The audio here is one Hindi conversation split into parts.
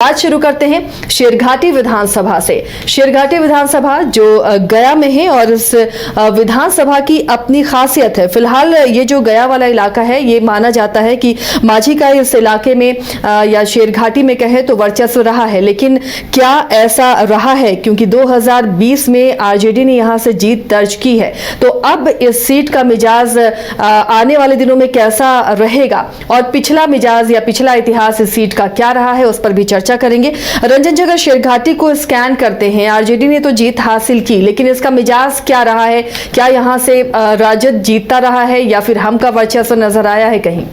आज शुरू करते हैं शेरघाटी विधानसभा से। शेरघाटी विधानसभा जो गया में है और इस विधानसभा की अपनी खासियत है। फिलहाल ये जो गया वाला इलाका है ये माना जाता है कि माझी का इस इलाके में या शेरघाटी में कहे तो वर्चस्व रहा है, लेकिन क्या ऐसा रहा है? क्योंकि 2020 में आरजेडी ने यहां से जीत दर्ज की है, तो अब इस सीट का मिजाज आने वाले दिनों में कैसा रहेगा और पिछला मिजाज या पिछला इतिहास इस सीट का क्या रहा है, उस पर भी चर्चा करेंगे। रंजन जी, अगर शेरघाटी को स्कैन करते हैं, आरजेडी ने तो जीत हासिल की, लेकिन इसका मिजाज क्या रहा है? क्या यहां से राजद जीतता रहा है या फिर हम का वर्चस्व नजर आया है कहीं?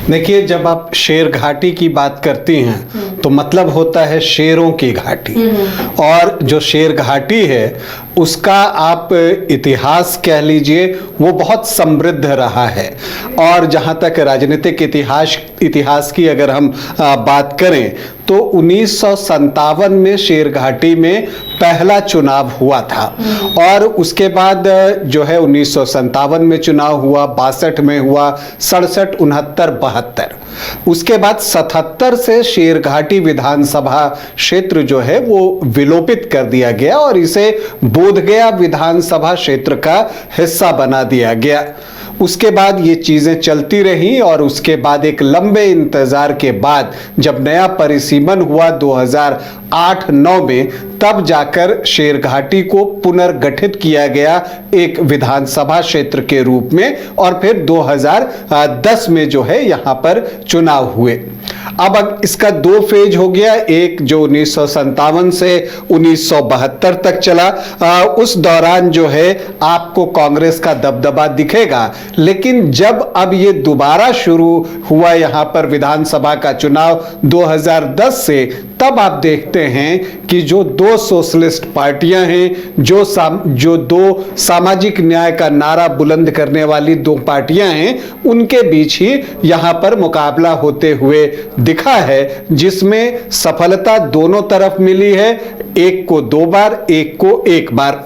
देखिए, जब आप शेरघाटी की बात करती हैं तो मतलब होता है शेरों की घाटी। और जो शेरघाटी है उसका आप इतिहास कह लीजिए, वो बहुत समृद्ध रहा है। और जहां तक राजनीतिक इतिहास की अगर हम बात करें तो 1957 में शेरघाटी में पहला चुनाव हुआ था और उसके बाद जो है 1957 में चुनाव हुआ, 62 में हुआ, 67, 69, 72। उसके बाद 77 से शेरघाटी विधानसभा क्षेत्र जो है वो विलोपित कर दिया गया और इसे बोधगया विधानसभा क्षेत्र का हिस्सा बना दिया गया। उसके बाद ये चीज़ें चलती रहीं और उसके बाद एक लंबे इंतजार के बाद जब नया परिसीमन हुआ 2008-9 में, तब जाकर शेरघाटी को पुनर्गठित किया गया एक विधानसभा क्षेत्र के रूप में और फिर 2010 में जो है यहाँ पर चुनाव हुए। अब इसका दो फेज हो गया, एक जो 1957 से 1972 तक चला। उस दौरान जो है आपको कांग्रेस का दबदबा दिखेगा, लेकिन जब अब ये दोबारा शुरू हुआ यहाँ पर विधानसभा का चुनाव 2010 से, तब आप देखते हैं कि जो दो सोशलिस्ट पार्टियां हैं, जो दो सामाजिक न्याय का नारा बुलंद करने वाली दो पार्टियां हैं, उनके बीच ही यहां पर मुकाबला होते हुए दिखा है, जिसमें सफलता दोनों तरफ मिली है, एक को 2 बार, एक को 1 बार।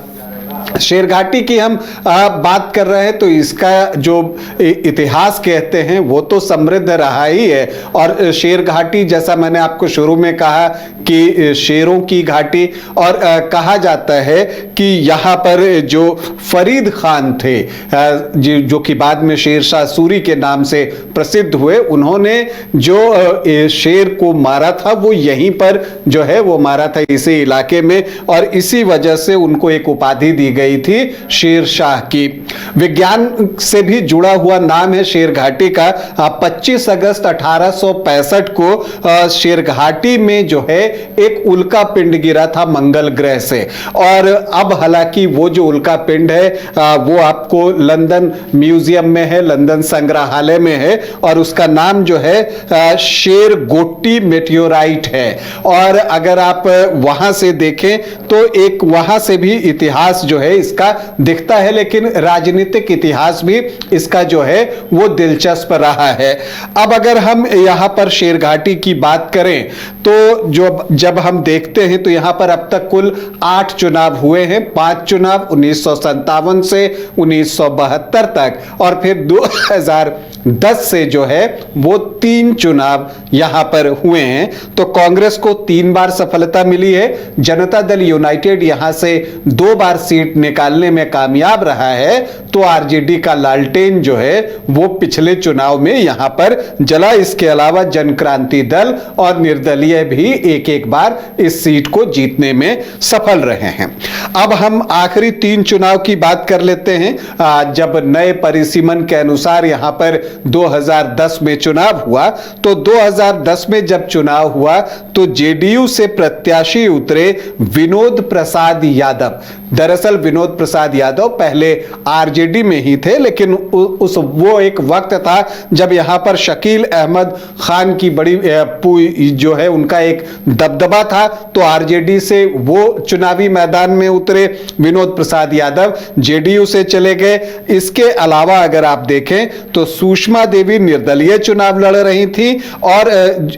शेरघाटी की हम बात कर रहे हैं तो इसका जो इतिहास कहते हैं वो तो समृद्ध रहा ही है। और शेरघाटी, जैसा मैंने आपको शुरू में कहा कि शेरों की घाटी, और कहा जाता है कि यहाँ पर जो फरीद खान थे, जो कि बाद में शेरशाह सूरी के नाम से प्रसिद्ध हुए, उन्होंने जो शेर को मारा था वो यहीं पर जो है वो मारा था, इसी इलाके में, और इसी वजह से उनको एक उपाधि दी गई थी शेरशाह की। विज्ञान से भी जुड़ा हुआ नाम है शेरघाटी का। 25 अगस्त 1865 को शेरघाटी में जो है एक उल्का पिंड गिरा था मंगल ग्रह से, और अब हालांकि वो जो उल्का पिंड है वो आपको लंदन म्यूजियम में है, लंदन संग्रहालय में है, और उसका नाम जो है शेरगोट्टी मेटियोराइट है। और अगर आप वहां से देखें तो एक वहां से भी इतिहास जो है इसका दिखता है, लेकिन राजनीतिक इतिहास भी इसका जो है वो दिलचस्प रहा है। अब अगर हम यहां पर शेरघाटी की बात करें तो जब हम देखते हैं तो यहां पर अब तक कुल 8 चुनाव हुए हैं। 5 चुनाव 1957 से 1972 तक, और फिर 2010 से जो है वो 3 चुनाव यहां पर हुए हैं। तो कांग्रेस को 3 बार सफलता मिली है। जनता दल यूनाइटेड यहां से 2 बार सीट निकालने में कामयाब रहा है। तो आरजेडी का लालटेन जो है वो पिछले चुनाव में यहां पर जला। इसके अलावा जनक्रांति दल और निर्दलीय भी एक बार इस सीट को जीतने में सफल रहे हैं। अब हम आखिरी 3 चुनाव की बात कर लेते हैं। जब नए परिसीमन के अनुसार यहां पर 2010 में चुनाव हुआ, तो 2010 में जब चुनाव हुआ तो जेडीयू से प्रत्याशी उतरे विनोद प्रसाद यादव। दरअसल विनोद प्रसाद यादव पहले आरजेडी में ही थे, लेकिन वो एक वक्त था जब यहां पर शकील अहमद खान की बड़ी जो है उनका एक दबदबा था, तो आरजेडी से वो चुनावी मैदान में उतरे। विनोद प्रसाद यादव जेडीयू से चले गए। इसके अलावा अगर आप देखें तो सुषमा देवी निर्दलीय चुनाव लड़ रही थी, और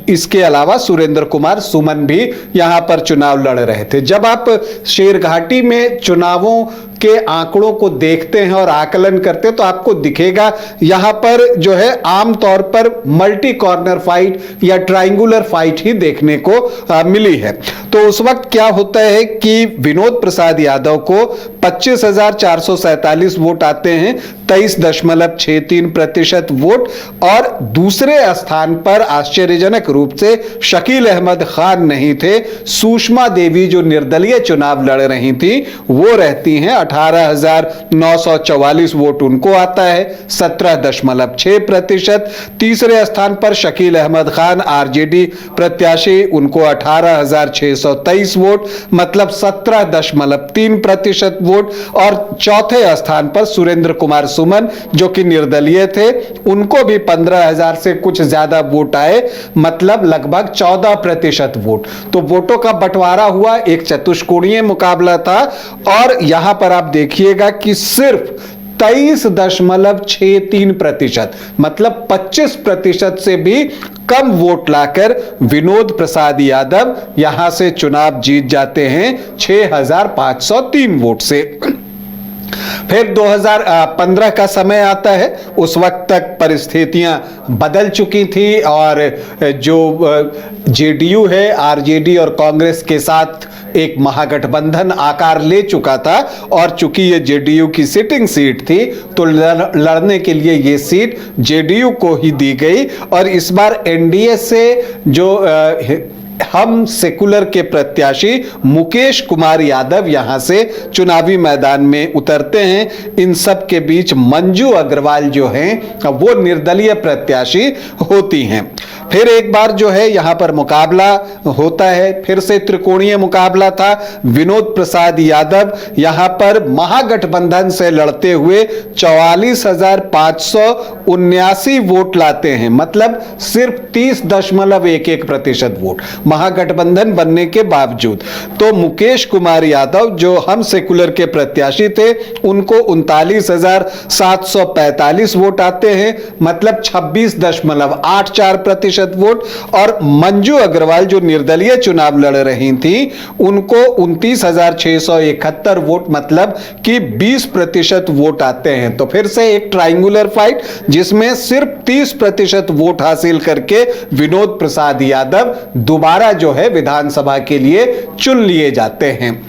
इसके अलावा सुरेंद्र कुमार सुमन भी यहां पर चुनाव लड़ रहे थे। जब आप शेरघाटी में चुनावों के आंकड़ों को देखते हैं और आकलन करते हैं तो आपको दिखेगा यहां पर जो है आमतौर पर मल्टी कॉर्नर फाइट या ट्रायंगुलर फाइट ही देखने को मिली है। तो उस वक्त क्या होता है कि विनोद प्रसाद यादव को 25,447 वोट आते हैं, 23.63% वोट, और दूसरे स्थान पर आश्चर्यजनक रूप से शकील अहमद खान नहीं थे, सुषमा देवी जो निर्दलीय चुनाव लड़ रही थी वो रहती हैं, 18,944 वोट उनको आता है, 17.6%। तीसरे स्थान पर शकील अहमद खान आरजेडी प्रत्याशी, उनको 18,623 वोट, मतलब 17.3% वोट। और चौथे स्थान पर सुरेंद्र कुमार सुमन जो कि निर्दलीय थे, उनको भी 15,000 से कुछ ज्यादा वोट आए, मतलब लगभग 14% वोट। तो वोटों का बंटवारा हुआ, एक चतुष्कोणीय मुकाबला था। और यहां पर आप देखिएगा कि सिर्फ 23.63%, मतलब 25% से भी कम वोट लाकर विनोद प्रसाद यादव यहां से चुनाव जीत जाते हैं 6,503 वोट से। फिर 2015 का समय आता है, उस वक्त तक परिस्थितियां बदल चुकी थी और जो जेडीयू है आरजेडी और कांग्रेस के साथ एक महागठबंधन आकार ले चुका था, और चूंकि ये जेडीयू की सिटिंग सीट थी तो लड़ने के लिए ये सीट जेडीयू को ही दी गई। और इस बार एनडीए से जो हम सेकुलर के प्रत्याशी मुकेश कुमार यादव यहां से चुनावी मैदान में उतरते हैं। इन सब के बीच मंजू अग्रवाल जो हैं वो निर्दलीय प्रत्याशी होती हैं। फिर एक बार जो है यहां पर मुकाबला होता है, फिर से त्रिकोणीय मुकाबला था। विनोद प्रसाद यादव यहां पर महागठबंधन से लड़ते हुए 44,579 वोट लाते हैं, मतलब सिर्फ 30.11% वोट महागठबंधन बनने के बावजूद। तो मुकेश कुमार यादव जो हम सेकुलर के प्रत्याशी थे, उनको 39,745 वोट आते हैं, मतलब 26.84% वोट। और मंजू अग्रवाल जो निर्दलीय चुनाव लड़ रही थी, उनको 29,671 वोट, मतलब कि 20% वोट आते हैं। तो फिर से एक ट्रायंगुलर फाइट जिसमें सिर्फ 30% वोट हासिल करके विनोद प्रसाद यादव दोबारा जो है विधानसभा के लिए चुन लिए जाते हैं।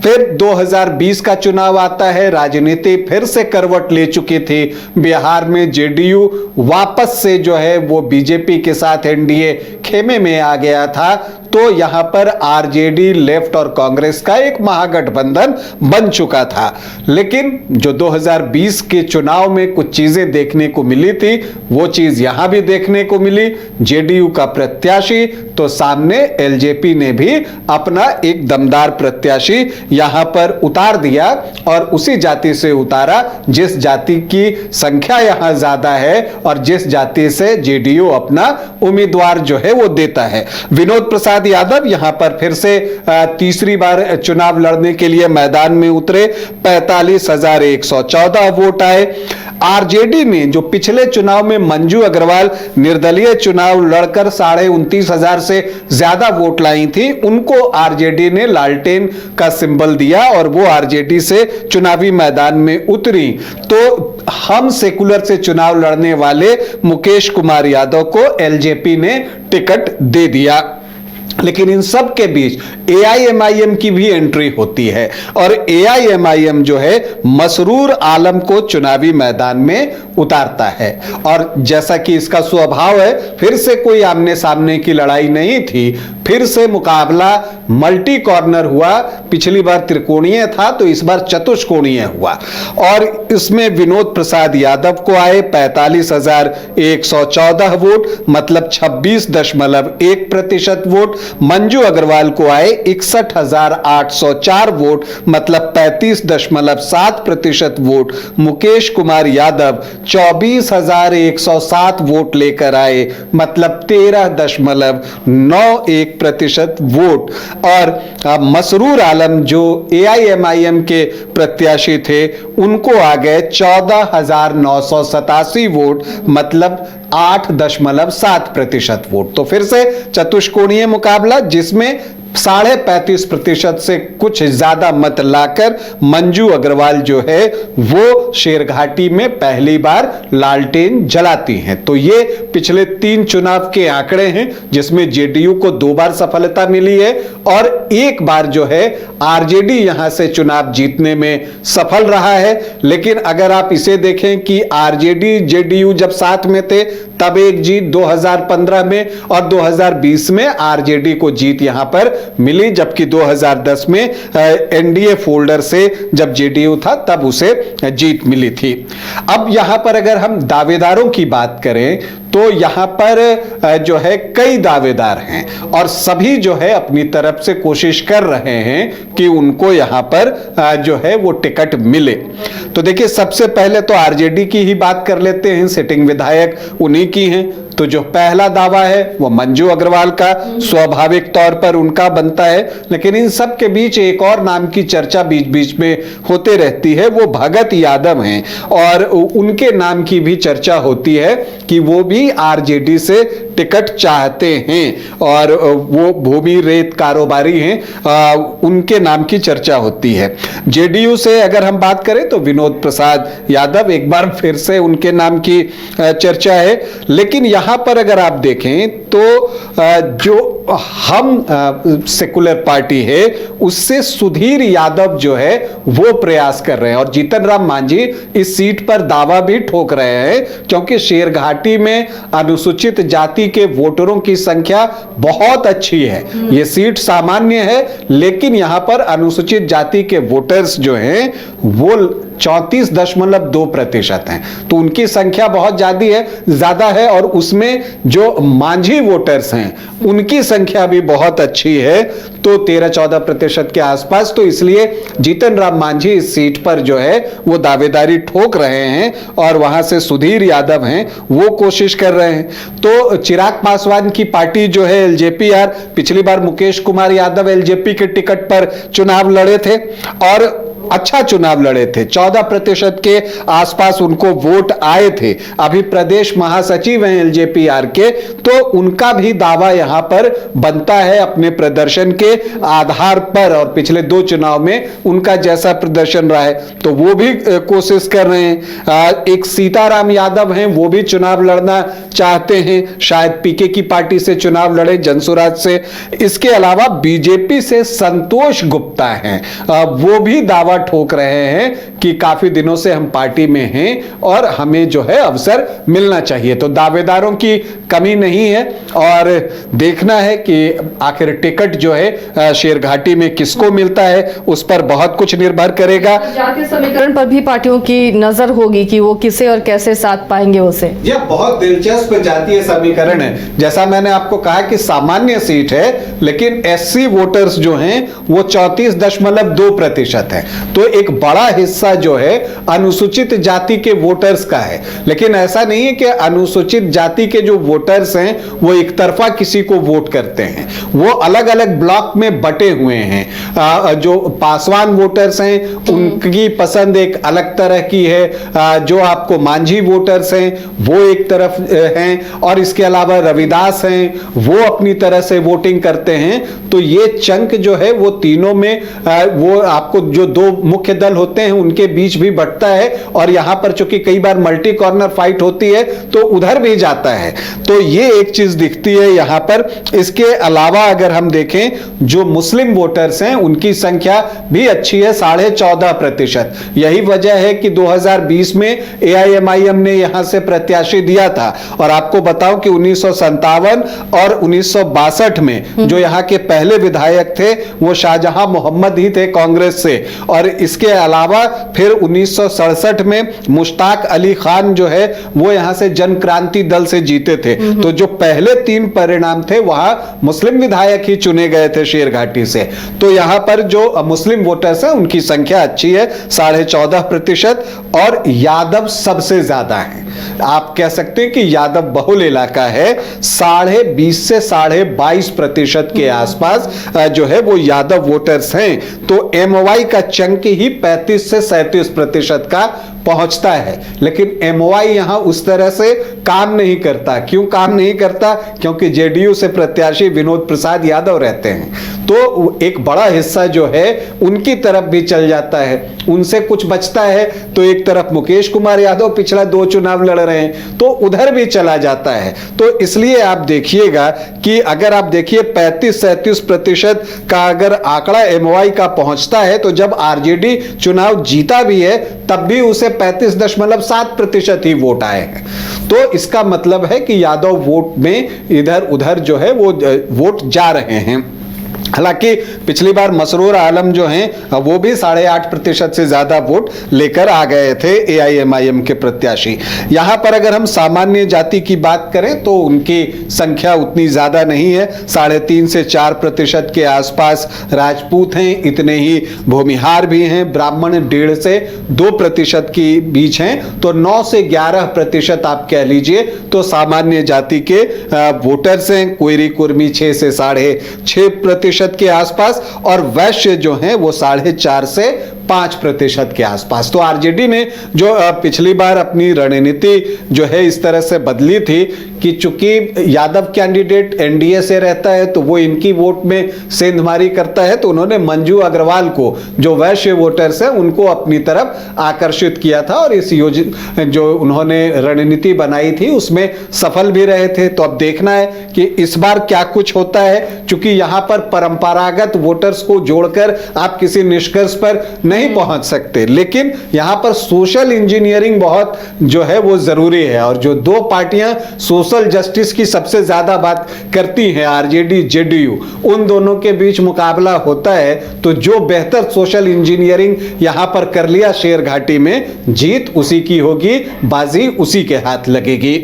फिर 2020 का चुनाव आता है, राजनीति फिर से करवट ले चुकी थी। बिहार में जेडीयू वापस से जो है वो बीजेपी के साथ एनडीए खेमे में आ गया था। तो यहां पर आरजेडी, लेफ्ट और कांग्रेस का एक महागठबंधन बन चुका था। लेकिन जो 2020 के चुनाव में कुछ चीजें देखने को मिली थी, वो चीज यहां भी देखने को मिली। जेडीयू का प्रत्याशी तो सामने एलजेपी ने भी अपना एक दमदार प्रत्याशी यहां पर उतार दिया, और उसी जाति से उतारा जिस जाति की संख्या यहां ज्यादा है और जिस जाति से जेडीयू अपना उम्मीदवार जो है वो देता है। विनोद प्रसाद यादव यहां पर फिर से तीसरी बार चुनाव लड़ने के लिए मैदान में उतरे, 45,114 वोट आए। आरजेडी ने जो पिछले चुनाव में मंजू अग्रवाल निर्दलीय चुनाव लड़कर 29,500 से ज्यादा वोट लाई थी, उनको आरजेडी ने लालटेन का सिंबल दिया और वो आरजेडी से चुनावी मैदान में उतरी। तो हम सेकुलर से चुनाव लड़ने वाले मुकेश कुमार यादव को एलजेपी ने टिकट दे दिया। लेकिन इन सब के बीच एआईएमआईएम की भी एंट्री होती है, और एआईएमआईएम जो है मसरूर आलम को चुनावी मैदान में उतारता है। और जैसा कि इसका स्वभाव है, फिर से कोई आमने सामने की लड़ाई नहीं थी, फिर से मुकाबला मल्टी कॉर्नर हुआ। पिछली बार त्रिकोणीय था तो इस बार चतुष्कोणीय हुआ, और इसमें विनोद प्रसाद यादव को आए 45,114 वोट, मतलब 26.1% वोट। मंजू अग्रवाल को आए 61,804 वोट, मतलब 35.7% वोट। मुकेश कुमार यादव 24,107 वोट लेकर आए, मतलब 13.91% वोट। और मसरूर आलम जो एआईएमआईएम के प्रत्याशी थे, उनको आ गए 14,987 वोट, मतलब 8.7% वोट। तो फिर से चतुष्कोणीय मुकाबला जिसमें 35.5% से कुछ ज्यादा मत लाकर मंजू अग्रवाल जो है वो शेरघाटी में पहली बार लालटेन जलाती हैं। तो ये पिछले 3 चुनाव के आंकड़े हैं जिसमें जेडीयू को 2 बार सफलता मिली है और 1 बार जो है आरजेडी यहां से चुनाव जीतने में सफल रहा है। लेकिन अगर आप इसे देखें कि आरजेडी जेडीयू जब साथ में थे तब एक जीत 2015 में और 2020 में आरजेडी को जीत यहां पर मिली, जबकि 2010 में एनडीए फोल्डर से जब जेडीयू था तब उसे जीत मिली थी। अब यहां पर अगर हम दावेदारों की बात करें तो यहां पर जो है कई दावेदार हैं और सभी जो है अपनी तरफ से कोशिश कर रहे हैं कि उनको यहां पर जो है वो टिकट मिले। तो देखिए, सबसे पहले तो आरजेडी की ही बात कर लेते हैं, सिटिंग विधायक उन्हीं की हैं। तो जो पहला दावा है वो मंजू अग्रवाल का स्वाभाविक तौर पर उनका बनता है, लेकिन इन सब के बीच एक और नाम की चर्चा बीच बीच में होते रहती है, वो भगत यादव हैं और उनके नाम की भी चर्चा होती है कि वो भी आरजेडी से टिकट चाहते हैं और वो भूमि रेत कारोबारी हैं, उनके नाम की चर्चा होती है। जेडीयू से अगर हम बात करें तो विनोद प्रसाद यादव, एक बार फिर से उनके नाम की चर्चा है। लेकिन यहां पर अगर आप देखें तो जो हम सेकुलर पार्टी है उससे सुधीर यादव जो है वो प्रयास कर रहे हैं और जीतन राम मांझी इस सीट पर दावा भी ठोक रहे हैं, क्योंकि शेरघाटी में अनुसूचित जाति के वोटरों की संख्या बहुत अच्छी है। ये सीट सामान्य है, लेकिन यहां पर अनुसूचित जाति के वोटर्स जो हैं वो 34.2% हैं, तो उनकी संख्या बहुत ज्यादा है और उसमें जो मांझी वोटर्स हैं उनकी संख्या भी बहुत अच्छी है, तो 13-14% के आसपास। तो इसलिए जीतन राम मांझी इस सीट पर जो है वो दावेदारी ठोक रहे हैं और वहां से सुधीर यादव हैं वो कोशिश कर रहे हैं। तो चिराग पासवान की पार्टी जो है एलजेपीआर, पिछली बार मुकेश कुमार यादव एलजेपी के टिकट पर चुनाव लड़े थे और अच्छा चुनाव लड़े थे, 14% के आसपास उनको वोट आए थे। अभी प्रदेश महासचिव हैं एलजेपीआर के, तो उनका भी दावा यहां पर बनता है अपने प्रदर्शन के आधार पर और पिछले 2 चुनाव में उनका जैसा प्रदर्शन रहा है तो वो भी कोशिश कर रहे हैं। एक सीताराम यादव हैं, वो भी चुनाव लड़ना चाहते हैं, शायद पीके की पार्टी से चुनाव लड़े, जनसुराज से। इसके अलावा बीजेपी से संतोष गुप्ता हैं, वो भी दावा ठोक रहे हैं कि काफी दिनों से हम पार्टी में हैं और हमें जो है अवसर मिलना चाहिए। तो दावेदारों की कमी नहीं है और देखना है कि आखिर टिकट जो है शेरघाटी में किसको मिलता है, उस पर बहुत कुछ निर्भर करेगा। जातीय समीकरण पर भी पार्टियों की नजर होगी कि वो किसे और कैसे साथ पाएंगे उसे। यह बहुत दिलचस्प जातीय समीकरण है। जैसा मैंने आपको कहा कि सामान्य सीट है, लेकिन एससी वोटर्स जो हैं वो 34.2% है, तो एक बड़ा हिस्सा जो है अनुसूचित जाति के वोटर्स का है। लेकिन ऐसा नहीं है कि अनुसूचित जाति के जो वोटर्स हैं वो एक तरफा किसी को वोट करते हैं, वो अलग अलग ब्लॉक में बटे हुए हैं। जो पासवान वोटर्स हैं उनकी पसंद एक अलग तरह की है, जो आपको मांझी वोटर्स हैं वो एक तरफ हैं और इसके अलावा रविदास हैं वो अपनी तरह से वोटिंग करते हैं। तो ये चंक जो है वो तीनों में वो आपको जो 2 मुख्य दल होते हैं उनके बीच भी बंटता है और यहां पर चूंकि कई बार मल्टी कॉर्नर फाइट होती है तो उधर भी जाता है, तो ये एक चीज दिखती है यहां पर। इसके अलावा अगर हम देखें जो मुस्लिम वोटर्स हैं उनकी संख्या भी अच्छी है, 14.5%। यही वजह है कि 2020 में एआईएमआईएम ने यहां से प्रत्याशी दिया था और आपको बताऊं कि 1957 और 1962 में जो यहां के पहले विधायक थे वो शाहजहां मोहम्मद ही थे कांग्रेस से, और इसके अलावा फिर 1967 में मुश्ताक अली खान जो है वो यहां से जन क्रांति दल से जीते थे। तो जो पहले 3 परिणाम थे वहां मुस्लिम विधायक ही चुने गए थे शेरघाटी से। तो यहां पर जो मुस्लिम वोटर्स हैं उनकी संख्या अच्छी है, 14.5%, और यादव सबसे ज्यादा है। आप कह सकते हैं कि यादव बहुल इलाका है, 20.5 से 22.5% के आसपास जो है वो यादव वोटर्स हैं। तो एमवाई का चंक ही 35 से 37% का पहुंचता है, लेकिन एमओआई यहां उस तरह से काम नहीं करता। क्यों काम नहीं करता? क्योंकि जेडीयू से प्रत्याशी विनोद प्रसाद यादव रहते हैं, तो एक बड़ा हिस्सा जो है उनकी तरफ भी चल जाता है। उनसे कुछ बचता है तो एक तरफ मुकेश कुमार यादव पिछला 2 चुनाव लड़ रहे हैं, तो उधर भी चला जाता है। तो इसलिए आप देखिएगा कि अगर आप देखिए 35-37% का अगर आंकड़ा एमओआई का पहुंचता है, तो जब आरजेडी चुनाव जीता भी है तब भी उसे 35.7% ही वोट आए हैं। तो इसका मतलब है कि यादव वोट में इधर उधर जो है वो वोट जा रहे हैं। हालांकि पिछली बार मसरूर आलम जो हैं वो भी 8.5% से ज्यादा वोट लेकर आ गए थे एआईएमआईएम के प्रत्याशी। यहां पर अगर हम सामान्य जाति की बात करें तो उनकी संख्या उतनी ज्यादा नहीं है, 3.5 से 4% के आसपास राजपूत हैं, इतने ही भूमिहार भी हैं, ब्राह्मण 1.5 से 2% के बीच हैं, तो 9 से 11% आप कह लीजिए तो सामान्य जाति के वोटर्स हैं। कोयरी कुर्मी 6 से 6.5% के आसपास, और वैश्य जो हैं वो 4.5 से 5% के आसपास। तो आरजेडी ने जो पिछली बार अपनी रणनीति जो है इस तरह से बदली थी कि चूंकि यादव कैंडिडेट एनडीए से रहता है तो वो इनकी वोट में सेंधमारी करता है, तो उन्होंने मंजू अग्रवाल को, जो वैश्य वोटर्स हैं, उनको अपनी तरफ आकर्षित किया था, और इस योजना जो उन्होंने रणनीति बनाई थी उसमें सफल भी रहे थे। तो अब देखना है कि इस बार क्या कुछ होता है, क्योंकि यहां पर परंपरागत वोटर्स को जोड़कर आप किसी निष्कर्ष पर नहीं पहुंच सकते, लेकिन यहां पर सोशल इंजीनियरिंग बहुत जो है वो जरूरी है। और जो 2 पार्टियां सोशल जस्टिस की सबसे ज्यादा बात करती हैं, आरजेडी जेडीयू, उन दोनों के बीच मुकाबला होता है, तो जो बेहतर सोशल इंजीनियरिंग यहां पर कर लिया शेरघाटी में, जीत उसी की होगी, बाजी उसी के हाथ लगेगी।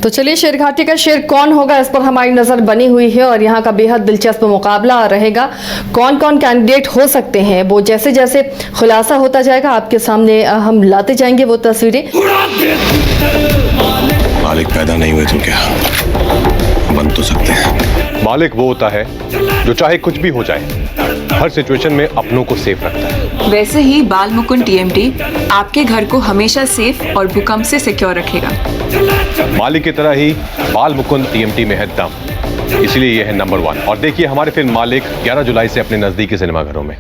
तो चलिए, शेरघाटी का शेर कौन होगा इस पर हमारी नजर बनी हुई है, और यहाँ का बेहद दिलचस्प मुकाबला रहेगा। कौन कौन कैंडिडेट हो सकते हैं वो जैसे जैसे खुलासा होता जाएगा आपके सामने हम लाते जाएंगे वो तस्वीरें। मालिक पैदा नहीं हुए तो क्या बन तो सकते हैं। मालिक वो होता है जो चाहे कुछ भी हो जाए हर सिचुएशन में अपनों को सेफ रखता है। वैसे ही बाल मुकुंद टीएमटी आपके घर को हमेशा सेफ और भूकंप से सिक्योर रखेगा। मालिक की तरह ही बाल मुकुंद टीएमटी में है दम, इसलिए यह है नंबर 1। और देखिए हमारे फिल्म मालिक 11 जुलाई से अपने नजदीकी सिनेमाघरों में।